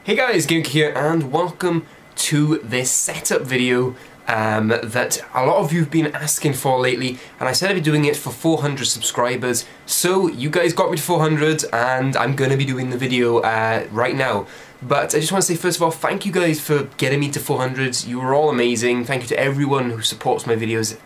Hey guys, Gameka here, and welcome to this setup video that a lot of you have been asking for lately, and I said I'd be doing it for 400 subscribers, so you guys got me to 400 and I'm going to be doing the video right now. But I just want to say, first of all, thank you guys for getting me to 400. You were all amazing. Thank you to everyone who supports my videos.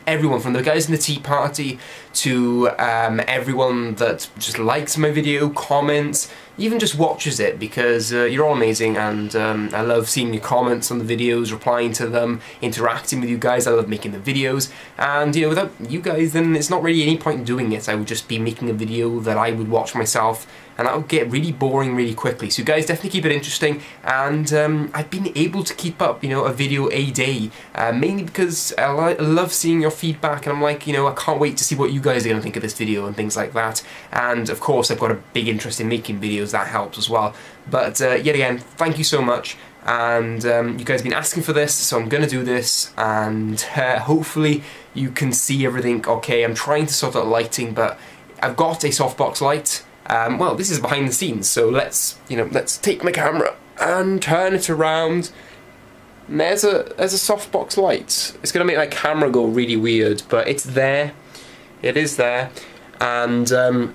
Everyone, from the guys in the Tea Party to everyone that just likes my video, comments, even just watches it, because you're all amazing, and I love seeing your comments on the videos, replying to them, interacting with you guys. I love making the videos, and you know, without you guys then it's not really any point in doing it. I would just be making a video that I would watch myself, and that would get really boring really quickly. So you guys definitely keep it interesting, and I've been able to keep up, you know, a video a day, mainly because I love seeing your feedback, and I'm like, you know, I can't wait to see what you guys are going to think of this video and things like that. And of course I've got a big interest in making videos, that helps as well. But yet again, thank you so much, and you guys have been asking for this, so I'm going to do this, and hopefully you can see everything okay. I'm trying to sort out lighting, but I've got a softbox light. Well, this is behind the scenes, so let's take my camera and turn it around. And there's a softbox light. It's gonna make my camera go really weird, but it's there. It is there, and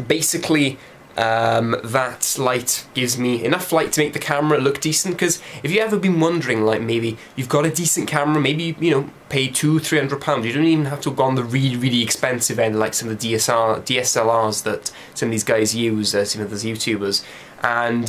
basically that light gives me enough light to make the camera look decent. Because if you've ever been wondering, like, maybe you've got a decent camera, maybe you know, pay £200–300, you don't even have to go on the really expensive end like some of the DSLRs that some of these guys use, some of those YouTubers, and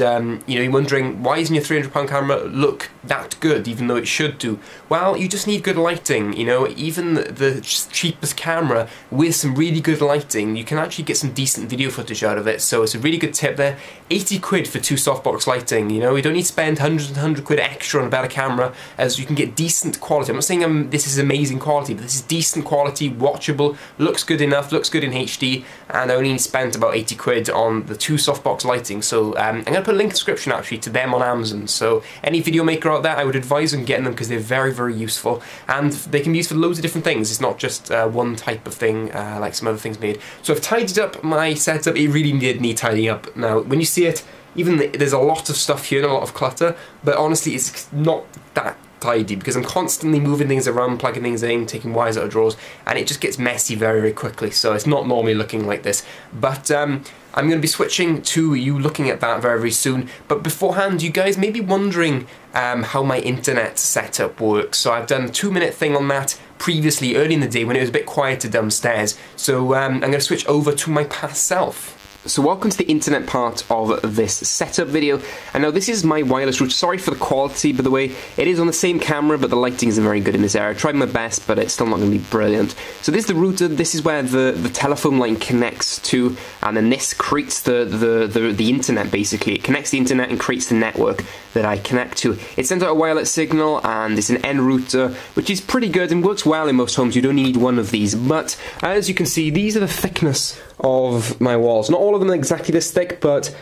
you know, you're wondering, why isn't your £300 camera look that good even though it should do? Well, you just need good lighting. You know, even the cheapest camera with some really good lighting, you can actually get some decent video footage out of it. So it's a really good tip there. 80 quid for 2 softbox lighting. You know, you don't need to spend hundreds and hundred quid extra on a better camera, as you can get decent quality. I'm not saying this is amazing quality, but this is decent quality, watchable, looks good enough, looks good in HD, and I only spent about 80 quid on the 2 softbox lighting. So I'm going to put a link in the description actually to them on Amazon, so any video maker out there, I would advise on getting them, because they're very useful, and they can be used for loads of different things. It's not just one type of thing like some other things made. So I've tidied up my setup. It really did need tidying up. Now when you see it, there's a lot of stuff here and a lot of clutter, but honestly it's not that tidy, because I'm constantly moving things around, plugging things in, taking wires out of drawers, and it just gets messy very quickly. So it's not normally looking like this, but I'm going to be switching to you looking at that very soon. But beforehand, you guys may be wondering how my internet setup works. So I've done a 2-minute thing on that previously, early in the day when it was a bit quieter downstairs. So I'm going to switch over to my past self. So welcome to the internet part of this setup video, and now this is my wireless router. Sorry for the quality, by the way. It is on the same camera, but the lighting isn't very good in this area. I tried my best, but it's still not going to be brilliant. So this is the router. This is where the telephone line connects to, and then this creates the internet, basically. It connects the internet and creates the network that I connect to. It sends out a wireless signal, and it's an N router, which is pretty good and works well in most homes. You don't need one of these, but as you can see, these are the thickness of my walls. Not all of them are exactly this thick, but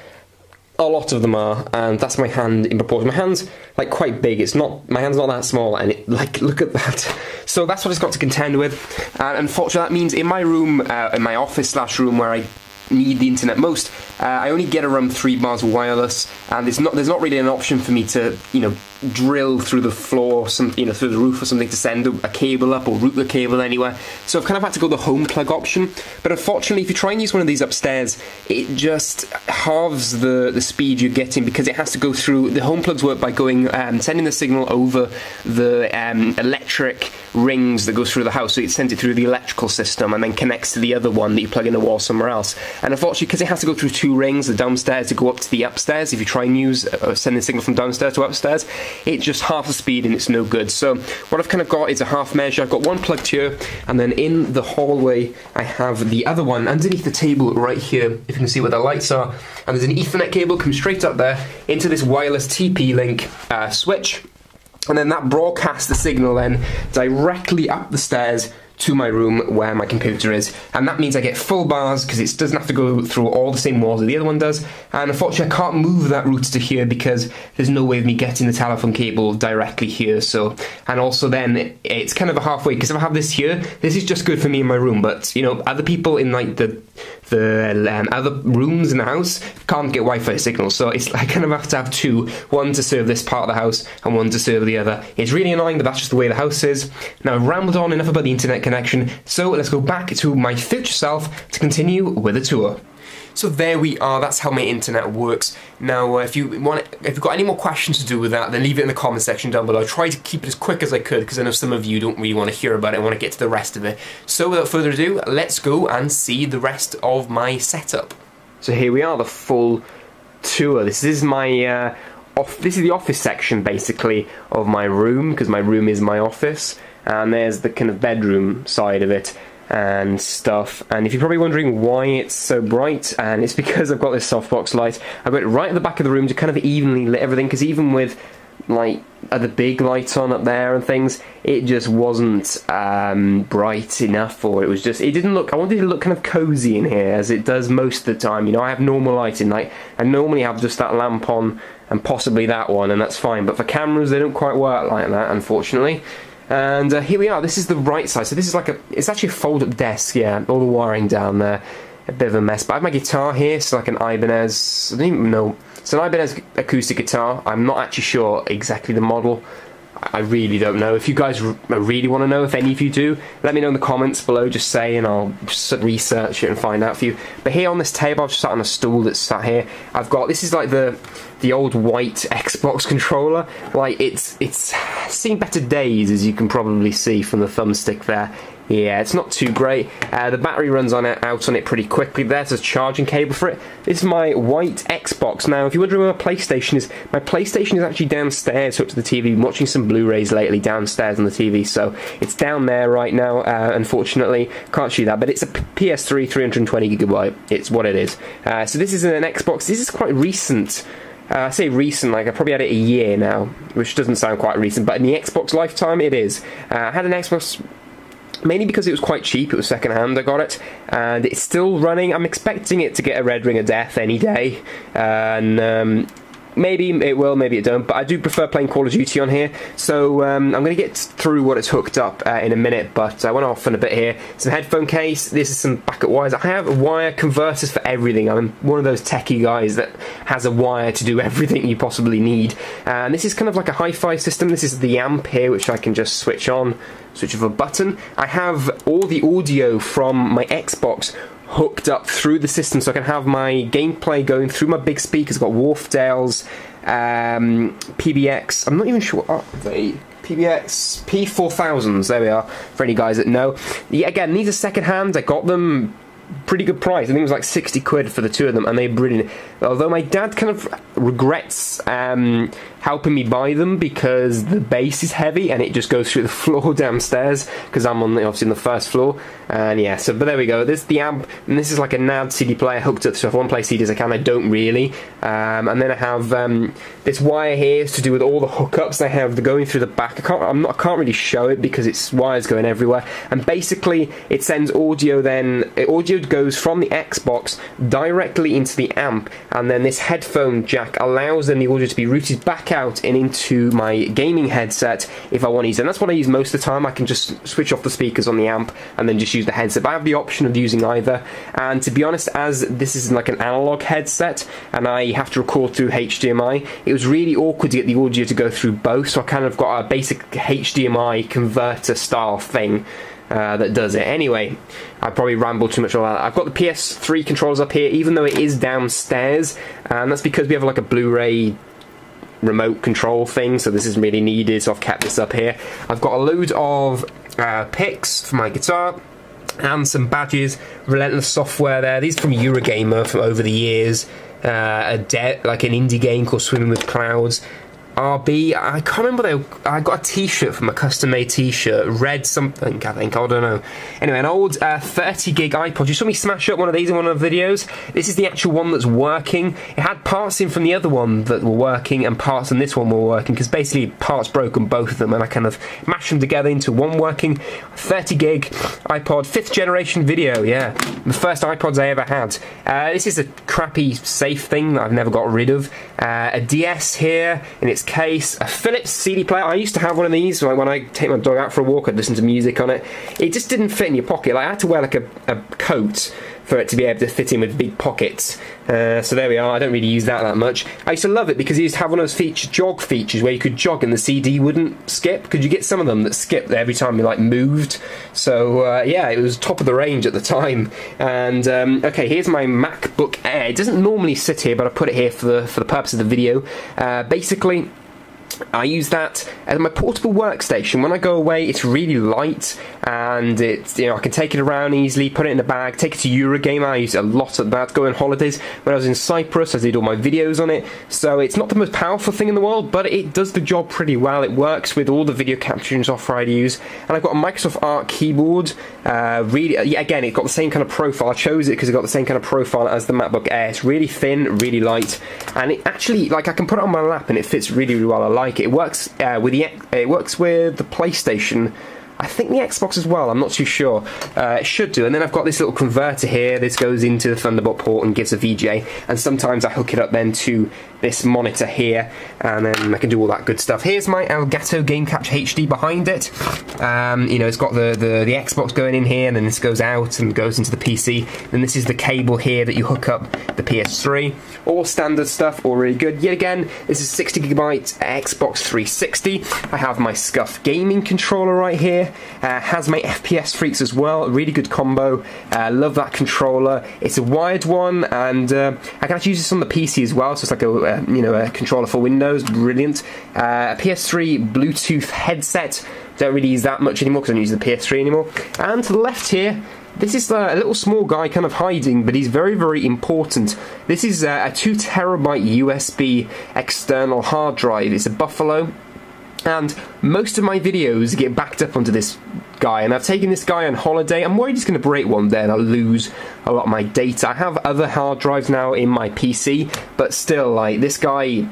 a lot of them are, and that's my hand in proportion. My hand's like quite big. It's not, my hand's not that small, and it, like, look at that. So that's what it's got to contend with. And unfortunately, that means in my room, in my office/room where I need the internet most, I only get around 3 bars wireless, and there's not really an option for me to, you know, drill through the floor, through the roof or something to send a cable up or route the cable anywhere. So I've kind of had to go the home plug option. But unfortunately, if you try and use one of these upstairs, it just halves the speed you're getting, because it has to go through. The home plugs work by going sending the signal over the electric rings that goes through the house. So it sends it through the electrical system and then connects to the other one that you plug in the wall somewhere else. And unfortunately, because it has to go through 2 rings, the downstairs to go up to the upstairs, if you try and use send the signal from downstairs to upstairs, it just half the speed and it's no good. So what I've kind of got is a half measure. I've got one plugged here, and then in the hallway I have the other one underneath the table right here, if you can see where the lights are, and there's an Ethernet cable comes straight up there into this wireless TP-Link switch, and then that broadcasts the signal then directly up the stairs to my room where my computer is, and that means I get full bars because it doesn't have to go through all the same walls that the other one does. And unfortunately I can't move that router to here because there's no way of me getting the telephone cable directly here. So, and also then it's kind of a halfway, because if I have this here, this is just good for me in my room, but you know, other people in like the the other rooms in the house can't get Wi-Fi signals, so it's I kind of have to have two, one to serve this part of the house and one to serve the other. It's really annoying, but that's just the way the house is. Now I've rambled on enough about the internet connection, so let's go back to my future self to continue with the tour. So there we are, that's how my internet works. Now if you've got any more questions to do with that, then leave it in the comment section down below. I tried to keep it as quick as I could because I know some of you don't really want to hear about it and want to get to the rest of it. So without further ado, let's go and see the rest of my setup. So here we are, the full tour. This is my this is the office section basically of my room, because my room is my office, and there's the kind of bedroom side of it and stuff. And if you're probably wondering why it's so bright, and it's because I've got this softbox light. I've got it right at the back of the room to kind of evenly lit everything, because even with like the big lights on up there and things, it just wasn't bright enough, or it was just, it didn't look, I wanted it to look kind of cozy in here, as it does most of the time. You know, I have normal lighting, like I normally have just that lamp on and possibly that one, and that's fine, but for cameras they don't quite work like that, unfortunately. And here we are, this is the right side, so this is like it's actually a fold-up desk, yeah, all the wiring down there, a bit of a mess. But I have my guitar here, it's like an Ibanez, I don't even know, it's an Ibanez acoustic guitar. I'm not actually sure exactly the model, I really don't know. If you guys really want to know, if any of you do, let me know in the comments below, just say, and I'll research it and find out for you. But here on this table, I've just sat on a stool that's sat here. I've got, this is like the old white Xbox controller. Like it's seen better days, as you can probably see from the thumbstick there. Yeah, it's not too great. The battery runs out on it pretty quickly. There's a charging cable for it. This is my white Xbox. Now, if you're wondering where my PlayStation is actually downstairs hooked to the TV. I'm watching some Blu-rays lately downstairs on the TV, so it's down there right now, unfortunately. Can't show you that, but it's a PS3 320GB. It's what it is. So this is an Xbox. This is quite recent. I say recent, like I probably had it a year now, which doesn't sound quite recent, but in the Xbox lifetime, it is. I had an Xbox mainly because it was quite cheap. It was second hand. I got it, and it's still running. I'm expecting it to get a red ring of death any day, and maybe it will, maybe it don't, but I do prefer playing Call of Duty on here, so I'm going to get through what it's hooked up in a minute, but I went off in a bit here. Some headphone case, this is some backup wires. I have wire converters for everything. I'm one of those techie guys that has a wire to do everything you possibly need, and this is kind of like a hi-fi system. This is the amp here, which I can just switch on, switch of a button. I have all the audio from my Xbox hooked up through the system, so I can have my gameplay going through my big speakers. I've got Wharfdale's PBX, I'm not even sure what are they, PBX P4000s, there we are, for any guys that know. Yeah, again, these are second hand. I got them pretty good price. I think it was like 60 quid for the two of them, and they're brilliant. Although my dad kind of regrets helping me buy them, because the bass is heavy and it just goes through the floor downstairs, because I'm obviously on the first floor. And yeah, so, but there we go. This is the amp, and this is like a NAD CD player hooked up, so if I want to play CDs I can. I don't really. And then I have this wire here to do with all the hookups I have going through the back. I can't really show it because it's wires going everywhere. And basically it sends audio, then audio goes from the Xbox directly into the amp, and then this headphone jack allows then the audio to be routed back out and into my gaming headset if I want to use it. And that's what I use most of the time. I can just switch off the speakers on the amp and then just use the headset. But I have the option of using either, and to be honest, as this is like an analog headset and I have to record through HDMI, it was really awkward to get the audio to go through both, so I kind of got a basic HDMI converter style thing that does it. Anyway, I probably rambled too much on that. I've got the PS3 controllers up here, even though it is downstairs, and that's because we have like a Blu-ray remote control thing, so this isn't really needed, so I've kept this up here. I've got a load of picks for my guitar and some badges, Relentless software there. These are from Eurogamer from over the years, like an indie game called Swimming with Clouds. RB, I can't remember, I got a t-shirt from a custom-made t-shirt, red something, I think, I don't know. Anyway, an old 30 gig iPod. You saw me smash up one of these in one of the videos. This is the actual one that's working. It had parts in from the other one that were working, and parts in this one were working, because basically parts broke on both of them, and I kind of mashed them together into one working 30 gig iPod, 5th generation video, yeah. The first iPods I ever had. This is a crappy safe thing that I've never got rid of. A DS here in its case, a Philips CD player. I used to have one of these, like when I take my dog out for a walk, I'd listen to music on it. It just didn't fit in your pocket. Like, I had to wear like a coat for it to be able to fit in with big pockets. So there we are. I don't really use that much. I used to love it because it used to have one of those jog features where you could jog and the CD wouldn't skip. Because you get some of them that skipped every time you like moved. So yeah, it was top of the range at the time. And okay, here's my MacBook Air. It doesn't normally sit here, but I put it here for the purpose of the video. Basically, I use that as my portable workstation. When I go away, it's really light, and it's, you know, I can take it around easily, put it in a bag, take it to Eurogame. I use it a lot of that. Go on holidays. When I was in Cyprus, I did all my videos on it. So it's not the most powerful thing in the world, but it does the job pretty well. It works with all the video capturing software I use, and I've got a Microsoft Art keyboard. Really, yeah, again, it's got the same kind of profile. I chose it because it got the same kind of profile as the MacBook Air. It's really thin, really light, and it actually, like, I can put it on my lap and it fits really, really well. I like it. It works with the PlayStation. I think the Xbox as well, I'm not too sure. It should do. And then I've got this little converter here. This goes into the Thunderbolt port and gives a VGA. And sometimes I hook it up then to this monitor here, and then I can do all that good stuff. Here's my Elgato Game Capture HD behind it. You know, it's got the Xbox going in here, and then this goes out and goes into the PC. Then this is the cable here that you hook up the PS3. All standard stuff, all really good. Yet again, this is 60GB Xbox 360. I have my Scuf gaming controller right here. Has my FPS Freaks as well. A really good combo. Love that controller. It's a wired one, and I can actually use this on the PC as well. So it's like a controller for Windows. Brilliant. PS3 Bluetooth headset. Don't really use that much anymore because I don't use the PS3 anymore. And to the left here, this is a little small guy kind of hiding, but he's very, very important. This is a 2TB USB external hard drive. It's a Buffalo, and most of my videos get backed up onto this guy, and I've taken this guy on holiday. I'm worried he's going to break one day and I'll lose a lot of my data. I have other hard drives now in my PC, but still, like, this guy,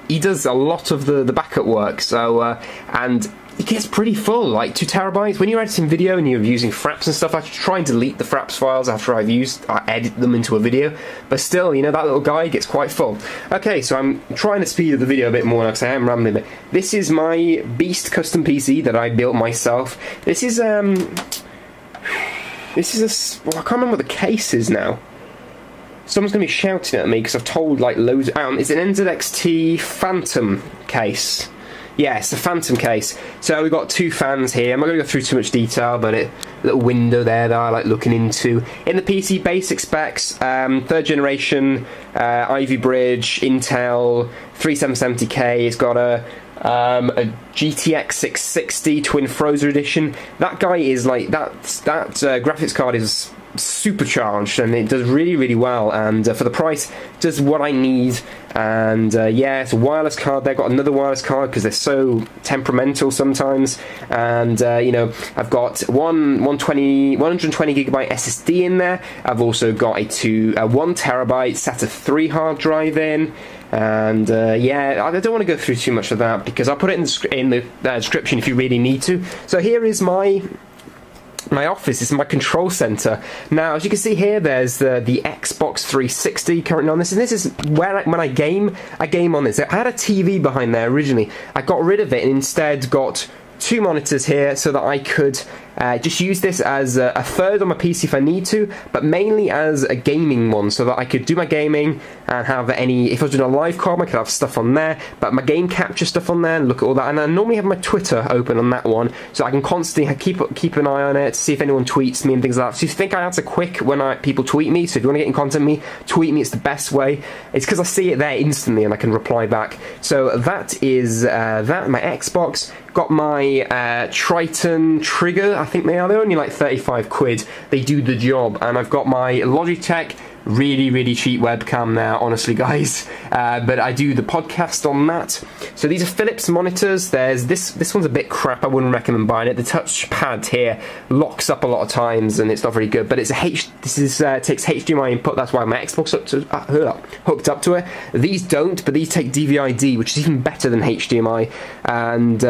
he does a lot of the backup work, so, and it gets pretty full, like 2TB. When you're editing video and you're using fraps and stuff, I try and delete the fraps files after I edit them into a video, but still, you know, that little guy gets quite full. Okay, so I'm trying to speed up the video a bit more now because I am rambling a bit. This is my Beast custom PC that I built myself. This is well, I can't remember what the case is now. Someone's going to be shouting at me because I've told, like, loads. It's an NZXT Phantom case. Yeah, it's the Phantom case. So we've got two fans here. I'm not going to go through too much detail, but a little window there that I like looking into. In the PC, basic specs, 3rd generation, Ivy Bridge, Intel, 3770K. It's got a GTX 660 TwinFrozr edition. That guy is like, that graphics card is supercharged, and it does really, really well, and for the price, does what I need. And yeah, it's a wireless card there. Got another wireless card because they're so temperamental sometimes. And you know, I've got 120GB SSD in there. I've also got a 1TB SATA 3 hard drive in. And yeah, I don't want to go through too much of that because I'll put it in the description if you really need to. So here is my office. This is my control center. Now, as you can see here, there's the Xbox 360 currently on this, and this is where when I game on this. I had a TV behind there originally. I got rid of it and instead got two monitors here so that I could just use this as a third on my PC if I need to, but mainly as a gaming one, so that I could do my gaming and have if I was doing a live com, I could have stuff on there, but my game capture stuff on there, and look at all that. And I normally have my Twitter open on that one, so I can constantly keep an eye on it to see if anyone tweets me and things like that. So if you think I answer quick when people tweet me, so if you want to get in contact with me, tweet me, it's the best way. It's because I see it there instantly and I can reply back. So that is my Xbox. Got my Triton trigger, I think they're only like 35 quid. They do the job. And I've got my Logitech, really, really cheap webcam now, honestly, guys. But I do the podcast on that. So these are Philips monitors. There's this one's a bit crap. I wouldn't recommend buying it. The touchpad here locks up a lot of times, and it's not very good. But it's takes HDMI input. That's why my Xbox hooked up to it. These don't, but these take DVI-D, which is even better than HDMI. And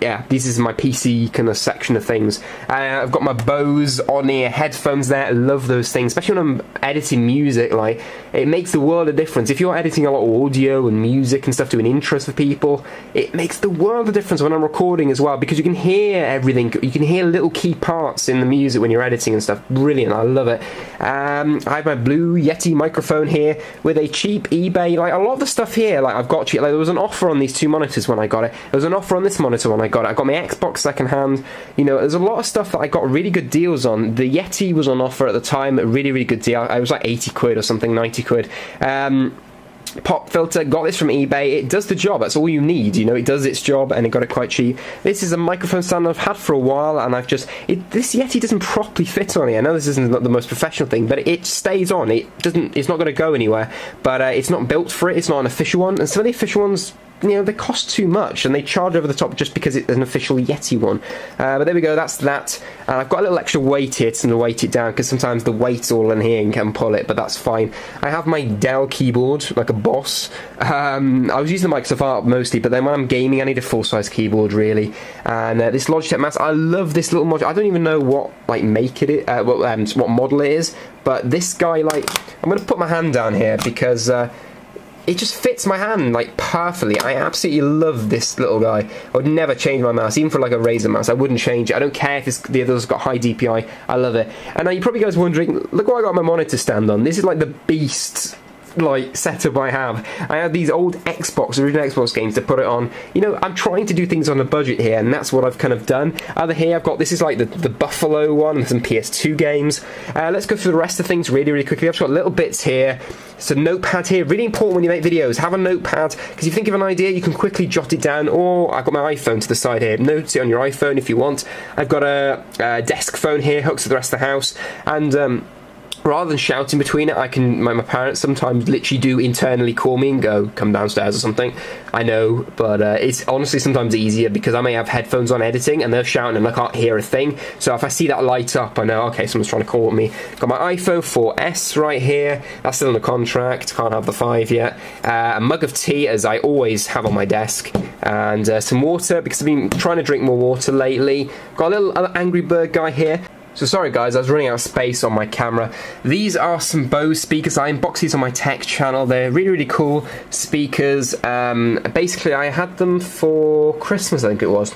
yeah, this is my PC kind of section of ththings. I've got my Bose on-ear headphones there. I love those things, especially when I'm editing music music, like, it makes the world of difference. If you're editing a lot of audio and music and stuff, doing intros for people, it makes the world of difference when I'm recording as well, because you can hear everything. You can hear little key parts in the music when you're editing and stuff. Brilliant, I love it. I have my Blue Yeti microphone here with a cheap eBay, like, a lot of the stuff here, like, I've got cheap, like, there was an offer on these two monitors when I got it. There was an offer on this monitor when I got it. I got my Xbox second hand. You know, there's a lot of stuff that I got really good deals on. The Yeti was on offer at the time, a really, really good deal. I was like 80 quid or something, 90 quid. Pop filter, got this from eBay. It does the job, that's all you need, you know, it does its job, and it got it quite cheap. This is a microphone stand I've had for a while, and I've just, this Yeti doesn't properly fit on it. I know this isn't the most professional thing, but it stays on. It's not going to go anywhere, but it's not built for it. It's not an official one, and some of the official ones, you know, they cost too much, and they charge over the top just because it's an official Yeti one. But there we go, that's that. And I've got a little extra weight here to weight it down, because sometimes the weight's all in here and can pull it, but that's fine. I have my Dell keyboard, like a boss. I was using the Microsoft Art mostly, but then when I'm gaming, I need a full-size keyboard, really. And this Logitech mouse, I love this little module. I don't even know what, like, what model it is, but this guy, like, I'm going to put my hand down here, because it just fits my hand, like, perfectly. I absolutely love this little guy. I would never change my mouse, even for like a Razer mouse. I wouldn't change it. I don't care if the other's got high DPI. I love it. And now you're probably guys wondering, look what I got my monitor stand on. This is like the beast, like, setup I have. I have these old original Xbox games to put it on. You know, I'm trying to do things on a budget here, and that's what I've kind of done. Over here, I've got, this is like the Buffalo one, some PS2 games. Let's go through the rest of things really, really quickly. I've just got little bits here. So notepad here, really important when you make videos. Have a notepad, because if you think of an idea, you can quickly jot it down. Or I've got my iPhone to the side here. Note it on your iPhone if you want. I've got a desk phone here, hooks to the rest of the house, and rather than shouting between it, I can, my parents sometimes literally do internally call me and go, come downstairs or something. I know, but it's honestly sometimes easier, because I may have headphones on editing and they're shouting and I can't hear a thing. So if I see that light up, I know, okay, someone's trying to call me. Got my iPhone 4S right here. That's still in the contract, can't have the 5 yet. A mug of tea, as I always have on my desk. And some water, because I've been trying to drink more water lately. Got a little Angry Bird guy here. So sorry guys, I was running out of space on my camera. These are some Bose speakers. I unboxed these on my tech channel. They're really, really cool speakers. Basically, I had them for Christmas, I think it was.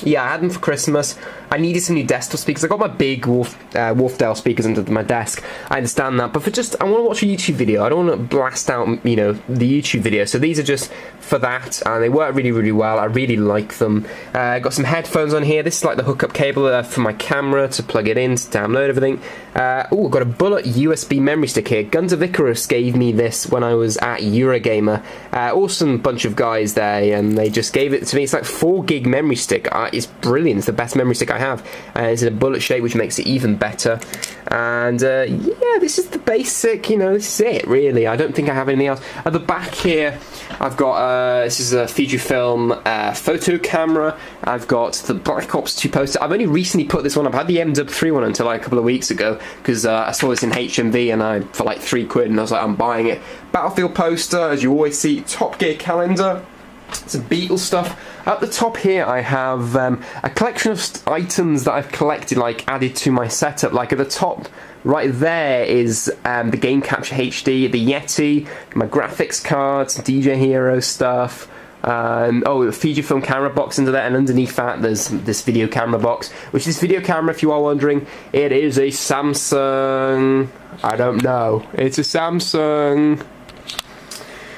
Yeah, I had them for Christmas. I needed some new desktop speakers. I got my big Wolfdale speakers under my desk. I understand that, but for just, I want to watch a YouTube video. I don't want to blast out, you know, the YouTube video. So these are just for that, and they work really, really well. I really like them. Got some headphones on here. This is like the hookup cable for my camera to plug it in to download everything. Oh, got a Bullet USB memory stick here. Guns of Icarus gave me this when I was at Eurogamer. Awesome bunch of guys there, and they just gave it to me. It's like 4 gig memory stick. It's brilliant. It's the best memory stick I have. It's in a bullet shape, which makes it even better. And yeah, this is the basic, you know, this is it really. I don't think I have anything else. At the back here, I've got this is a Fujifilm photo camera. I've got the Black Ops 2 poster. I've only recently put this one up. I had the MW3 one until like a couple of weeks ago, because I saw this in HMV and for like 3 quid, and I was like, I'm buying it. Battlefield poster, as you always see. Top Gear calendar. Some Beatles stuff. At the top here I have a collection of items that I've collected, like added to my setup. Like at the top right there is the Game Capture HD, the Yeti, my graphics cards, DJ Hero stuff. Oh, the Fujifilm camera box under there, and underneath that there's this video camera box, which is video camera, if you are wondering. It is a Samsung, I don't know, it's a Samsung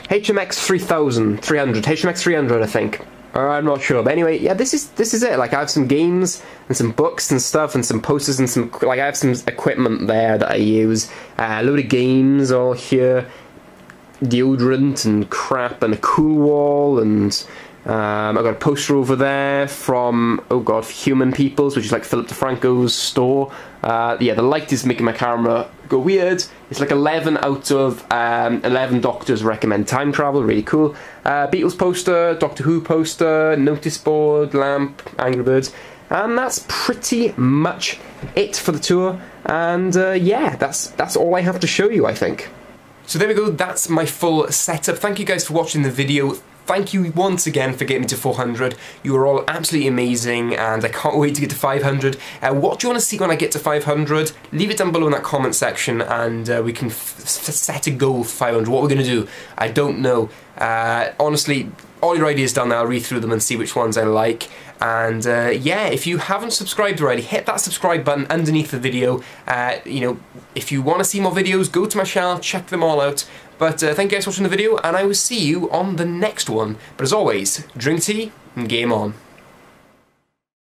HMX 300, HMX 300 I think. I'm not sure, but anyway, yeah, this is it. Like, I have some games and some books and stuff and some posters and some, like, I have some equipment there that I use. A load of games all here, deodorant and crap, and a cool wall, and I've got a poster over there from, oh god, Human Peoples, which is like Philip DeFranco's store. Yeah, the light is making my camera go weird. It's like 11 out of 11 doctors recommend time travel, really cool. Beatles poster, Doctor Who poster, notice board, lamp, Angry Birds. And that's pretty much it for the tour. And yeah, that's all I have to show you, I think. So there we go, that's my full setup. Thank you guys for watching the video. thank you once again for getting me to 400. You are all absolutely amazing, and I can't wait to get to 500. What do you want to see when I get to 500? Leave it down below in that comment section, and we can set a goal for 500. What we're going to do, I don't know. Honestly, all your ideas down there, I'll read through them and see which ones I like. And yeah, if you haven't subscribed already, hit that subscribe button underneath the video. You know, if you want to see more videos, go to my channel, check them all out. But thank you guys for watching the video, and I will see you on the next one. But as always, drink tea and game on.